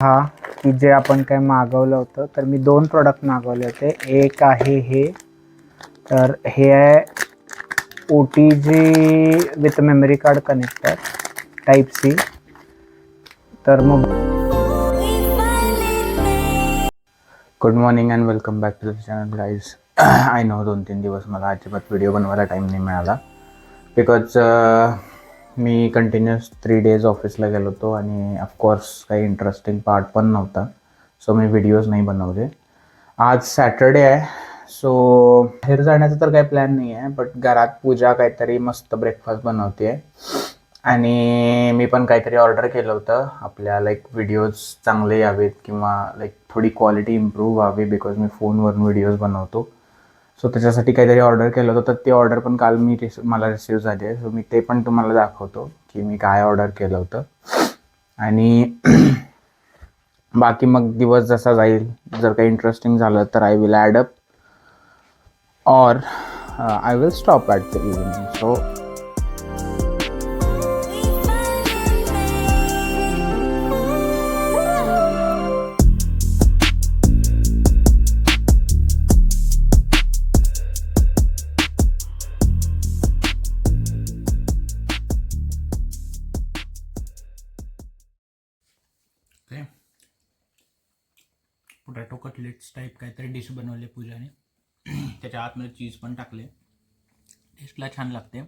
हा की जे आपण काय मागवलं होतं, तर मी 2 प्रॉडक्ट मागवले होते. एक आहे हे, तर हे आहे OTG with memory card connector type C. तर मग good morning and welcome back to the channel guys. I know 2-3 दिवस मला अजिबात व्हिडिओ बनवायला टाईम नाही मिळाला बिकॉज मी कंटिन्युअस 3 डेज ऑफिसला गेलो होतो आणि ऑफकोर्स काही इंटरेस्टिंग पार्ट पण नव्हता, सो मी व्हिडिओज नाही बनवले. आज सॅटर्डे आहे, सो बाहेर जाण्याचा तर काही प्लॅन नाही आहे, बट घरात पूजा काहीतरी मस्त ब्रेकफास्ट बनवते आहे आणि मी पण काहीतरी ऑर्डर केलं होतं. आपल्या लाईक व्हिडिओज चांगले यावेत किंवा लाईक थोडी क्वालिटी इम्प्रूव्ह व्हावी, बिकॉज मी फोनवरून व्हिडिओज बनवतो. सो त्याच्यासाठी काहीतरी ऑर्डर केलं होतं, तर ते ऑर्डर पण काल मला रिसीव्ह झाली आहे. सो मी ते पण तुम्हाला दाखवतो की मी काय ऑर्डर केलं होतं. आणि बाकी मग दिवस जसा जाईल, जर काही इंटरेस्टिंग झालं तर आय विल ॲड अप और I will stop at the evening. So potato cutlets type काहीतरी डिश बनवले पूजाने. त्याच्या आतमध्ये चीज पण टाकले, टेस्टला छान लागते.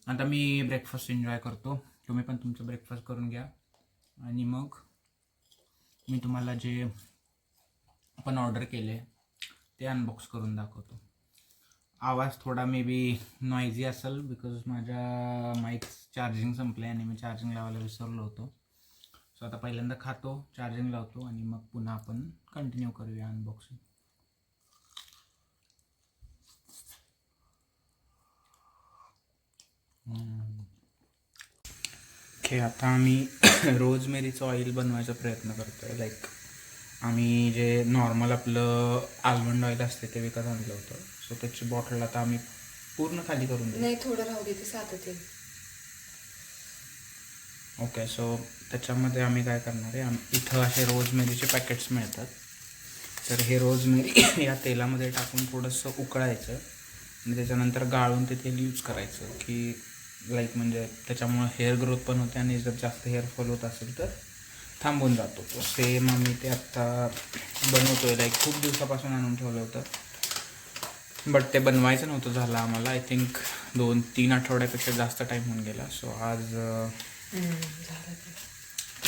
आता मी ब्रेकफास्ट एन्जॉय करतो, तुम्ही पण तुमचं ब्रेकफास्ट करून घ्या आणि मग मी तुम्हाला जे आपण ऑर्डर केले ते अनबॉक्स करून दाखवतो. आवाज थोडा मे बी नॉइझी असेल बिकॉज माझ्या माईक चार्जिंग संपले आणि मी चार्जिंग लावायला विसरलो होतो. सो आता पहिल्यांदा खातो, चार्जिंग लावतो आणि मग पुन्हा आपण कंटिन्यू करूया अनबॉक्सिंग. ओके, आता आम्ही रोजमेरीचं ऑइल बनवायचा प्रयत्न करतो आहे. लाईक आम्ही जे नॉर्मल आपलं आल्मंड ऑइल असते ते विकत आणलं होतं, सो त्याची बॉटल आता आम्ही पूर्ण खाली करून देऊ. नाही, थोडं राहू दे, ते सातत येईल. ओके, सो त्याच्यामध्ये आम्ही काय करणार आहे, इथं असे रोजमेरीचे पॅकेट्स मिळतात. तर हे रोजमेरी या तेलामध्ये टाकून थोडंसं उकळायचं आणि त्याच्यानंतर गाळून ते तेल यूज करायचं की लाईक म्हणजे त्याच्यामुळं हेअर ग्रोथ पण होते आणि जर जास्त हेअरफॉल होत असेल तर थांबून जातो तो. सेम आम्ही ते आत्ता बनवतो आहे. लाईक खूप दिवसापासून आणून ठेवलं होतं, बट ते बनवायचं नव्हतं झालं आम्हाला. आय थिंक 2-3 आठवड्यापेक्षा जास्त टाईम होऊन गेला. सो आज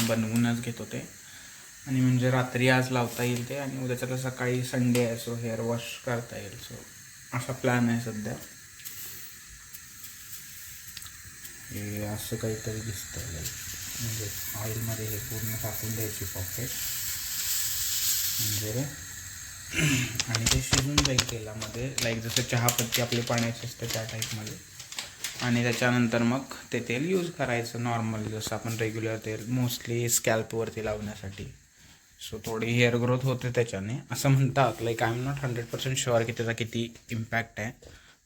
बनवूनच घेतो ते आणि म्हणजे रात्री आज लावता येईल ते आणि उद्याच्याला सकाळी संडे आहे, सो हेअर वॉश करता येईल. सो असा प्लॅन आहे सध्या. हे असं काहीतरी दिसतं, लाईक म्हणजे ऑइलमध्ये हे पूर्ण टाकून द्यायची पॉकेट म्हणजे आणि ते शिजून जाईल तेलामध्ये, लाईक जसं चहापत्ती आपले पाण्याचे असते त्या टाईपमध्ये. आणि त्याच्यानंतर मग ते तेल यूज करायचं नॉर्मल जसं आपण रेग्युलर तेल, मोस्टली स्कॅल्पवरती लावण्यासाठी. सो थोडी हेअर ग्रोथ होते त्याच्याने असं म्हणतात. Like I am not 100% sure की त्याचा किती इम्पॅक्ट आहे,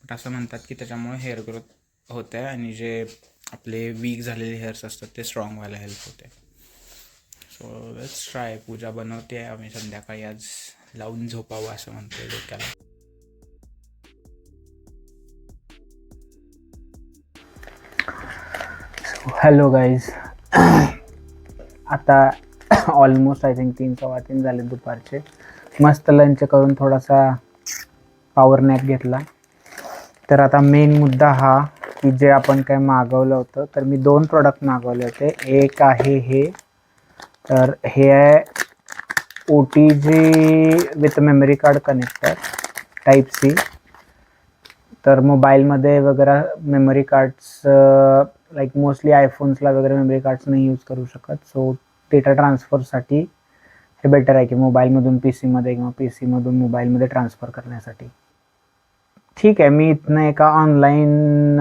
बट असं म्हणतात की त्याच्यामुळे हेअर ग्रोथ होते आहे आणि जे आपले वीक झालेले हेअर्स असतात ते स्ट्रॉंग व्हायला हेल्प होते. So let's try. पूजा बनवते आहे, आम्ही संध्याकाळी आज लावून झोपावं असं म्हणतोय डोक्याला. हॅलो गाईज, आता ऑलमोस्ट आय थिंक 3-3:15 झाले दुपारचे. मस्त लंच करून थोडासा पॉवर नॅप घेतला. तर आता मेन मुद्दा हा की जे आपण काय मागवलं होतं, तर मी 2 प्रॉडक्ट मागवले होते. एक आहे हे, तर हे आहे OTG with memory card connector type C. तर मोबाईलमध्ये वगैरे मेमरी कार्ड्स लाईक मोस्टली आयफोन्सला वगैरे मेमरी कार्ड्स नाही यूज करू शकत. सो डेटा ट्रान्सफरसाठी हे बेटर आहे की मोबाईलमधून पी सीमध्ये किंवा पी सीमधून मोबाईलमध्ये ट्रान्सफर करण्यासाठी. ठीक आहे, मी इथनं एका ऑनलाईन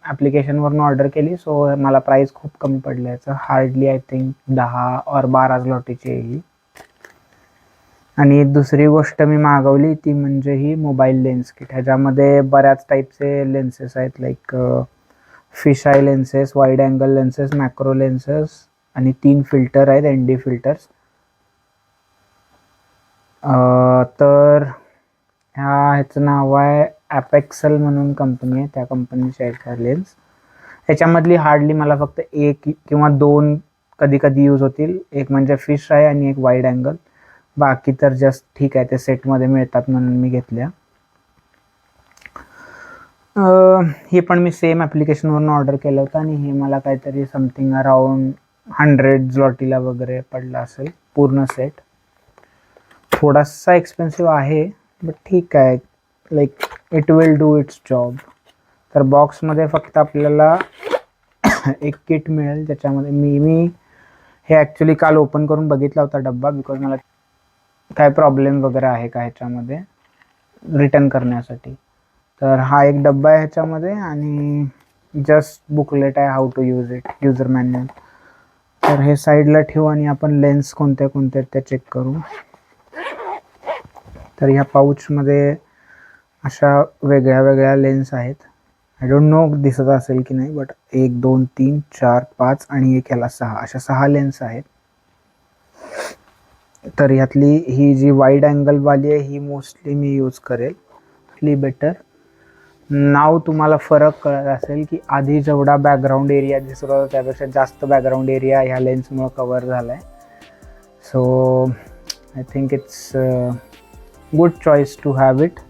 ॲप्लिकेशनवरून ऑर्डर केली, सो मला प्राईस खूप कमी पडलं याचं. हार्डली आय थिंक 10 और 12 zlotyची येईल. आणि दुसरी गोष्ट मी मागवली ती म्हणजे ही मोबाईल लेन्स किट. ह्याच्यामध्ये बऱ्याच टाईपचे लेन्सेस आहेत, like fish I lenses, wide angle lenses, macro lenses आणि 3 फिल्टर आहेत ND फिल्टर्स. तर ह्याचं नाव आहे ॲपेक्सल म्हणून कंपनी आहे, त्या कंपनीचे आहेत लेन्स. ह्याच्यामधली हार्डली मला फक्त 1 किंवा 2 कधी कधी यूज होतील. एक म्हणजे फिश आहे आणि एक वाईड अँगल. बाकी तर जस्ट ठीक आहे, ते सेटमध्ये मिळतात म्हणून मी घेतल्या. हे पण मी सेम ॲप्लिकेशनवरून ऑर्डर केलं होतं आणि हे मला काहीतरी समथिंग अराउंड 100 zloty वगैरे पडलं असेल पूर्ण सेट. थोडासा एक्सपेन्सिव्ह आहे बट ठीक आहे, like it will do it's job. तर बॉक्समध्ये फक्त आपल्याला एक किट मिळेल, त्याच्यामध्ये मी हे ॲक्च्युली काल ओपन करून बघितला होता डब्बा, बिकॉज मला काय प्रॉब्लेम वगैरे आहे का ह्याच्यामध्ये रिटर्न करण्यासाठी. तर हा एक डब्बा आहे ह्याच्यामध्ये आणि जस्ट बुकलेट आहे how to use it, user manual. तर हे साईडला ठेवू आणि आपण लेन्स कोणत्या कोणत्या त्या चेक करू. तर ह्या पाऊचमध्ये अशा वेगळ्या वेगळ्या लेन्स आहेत. आय डोंट नो दिसत असेल की नाही, बट 1 2 3 4 5 आणि एक ह्याला 6, अशा 6 लेन्स आहेत. तर ह्यातली ही जी वाईड अँगलवाली आहे ही मोस्टली मी यूज करेल, ली बेटर. नाव तुम्हाला फरक कळत असेल की आधी जेवढा बॅकग्राऊंड एरिया दिसत होता त्यापेक्षा जास्त बॅकग्राऊंड एरिया ह्या लेन्समुळे कवर झाला आहे. So I think it's good choice to have it.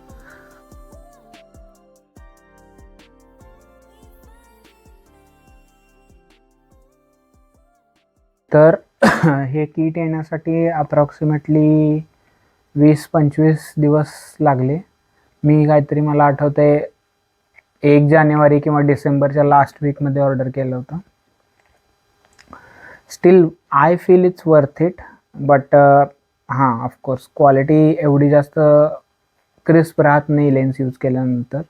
तर हे किट येण्यासाठी अप्रॉक्सिमेटली 20-25 दिवस लागले. मी काहीतरी मला आठवते 1 जानेवारी किंवा डिसेंबरच्या लास्ट वीकमध्ये ऑर्डर केलं होतं. Still I feel it's worth it, but हां ऑफकोर्स क्वालिटी एवढी जास्त क्रिस्प राहत नाही लेन्स यूज केल्यानंतर.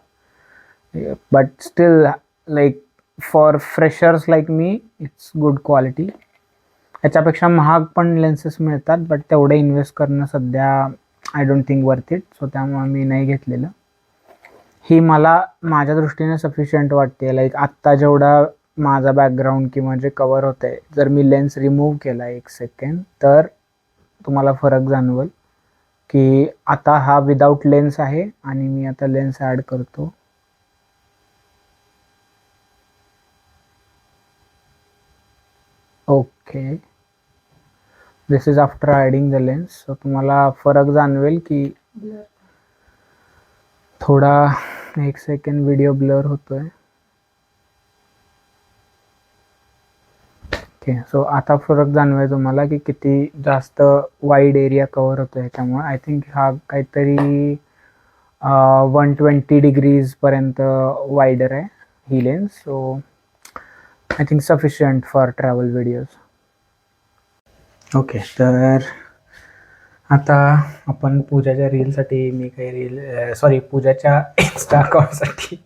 But still like for freshers like me it's good quality. ह्याच्यापेक्षा महाग पण लेन्सेस मिळतात, बट तेवढे इन्व्हेस्ट करणं सध्या I don't think worth it. So त्यामुळे मी नाही घेतलेलं. ही मला माझ्या दृष्टीने सफिशियंट वाटते. लाईक आत्ता जेवढा माझा बॅकग्राऊंड किंवा जे कवर होतं आहे, जर मी लेन्स रिमूव्ह केला 1 सेकंड तर तुम्हाला फरक जाणवेल की आता हा विदाऊट लेन्स आहे आणि मी आता लेन्स ॲड करतो. Okay, this is after adding the lens. So तुम्हाला फरक जाणवेल की थोडा 1 सेकंड व्हिडिओ ब्लर होतोय. ओके, सो आता फरक जाणवेल तुम्हाला की किती जास्त वाईड एरिया कवर होतो ह्याच्यामुळे. आय थिंक हा काहीतरी 120 डिग्रीजपर्यंत वाईडर आहे ही lens. So I think sufficient for travel videos. Okay, तर आता आपण पूजाच्या रीलसाठी मी काही पूजाच्या इन्स्टा अकाउंटसाठी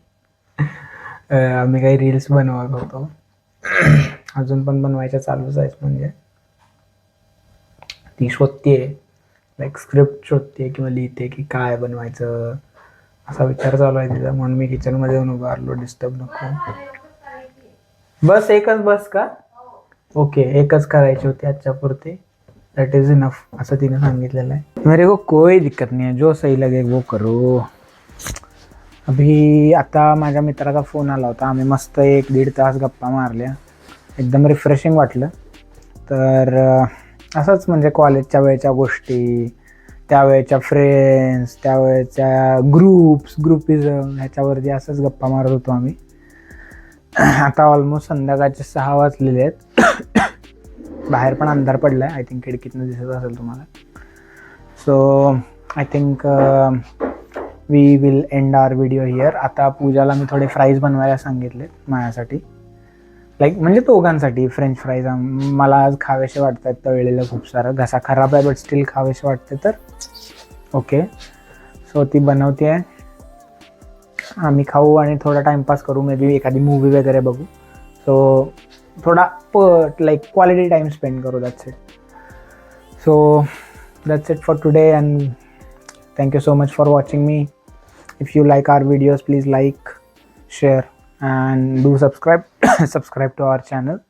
मी काही रील्स बनवत होतो. अजून पण बनवायच्या चालूच आहेत. म्हणजे ती शोधते, लाईक स्क्रिप्ट शोधते किंवा लिहिते की काय बनवायचं असा विचार चालू आहे तिचा. म्हणून मी किचनमध्ये येऊन उभारलो, डिस्टर्ब नको. बस एकच बस का? ओके, एकच करायची होती आजच्या पुरती, दॅट इज इनफ असं तिने सांगितलेलं आहे. मेरे को कोई दिक्कत नहीं है, जो सही लगे वो करो. अभी आता माझ्या मित्राचा फोन आला होता, आम्ही मस्त 1-1.5 तास गप्पा मारल्या, एकदम रिफ्रेशिंग वाटलं. तर असंच म्हणजे कॉलेजच्या वेळच्या गोष्टी, त्यावेळेच्या फ्रेंड्स, त्यावेळेच्या ग्रुपिझम ह्याच्यावरती असंच गप्पा मारत होतो आम्ही. आता ऑलमोस्ट संध्याकाळचे 6 वाजलेले आहेत. बाहेर पण अंधार पडला आहे, आय थिंक खिडकीतनं दिसत असेल तुम्हाला. So I think we will end our video here. आता पूजाला मी थोडे फ्राईज बनवायला सांगितले माझ्यासाठी, लाईक म्हणजे दोघांसाठी फ्रेंच फ्राईज. मला आज खावेसे वाटत आहेत तळलेलं खूप सारं. घसा खराब आहे बट स्टील खावेसे वाटते. तर ओके, सो ती बनवते आहे, आम्ही खाऊ आणि थोडा टाईमपास करू, मे बी एखादी मूवी वगैरे बघू. सो थोडा लाईक क्वालिटी टाईम स्पेंड करू. That's it. So that's it for today, and thank you so much for watching me. If you like our videos, please like, share and do subscribe to our channel.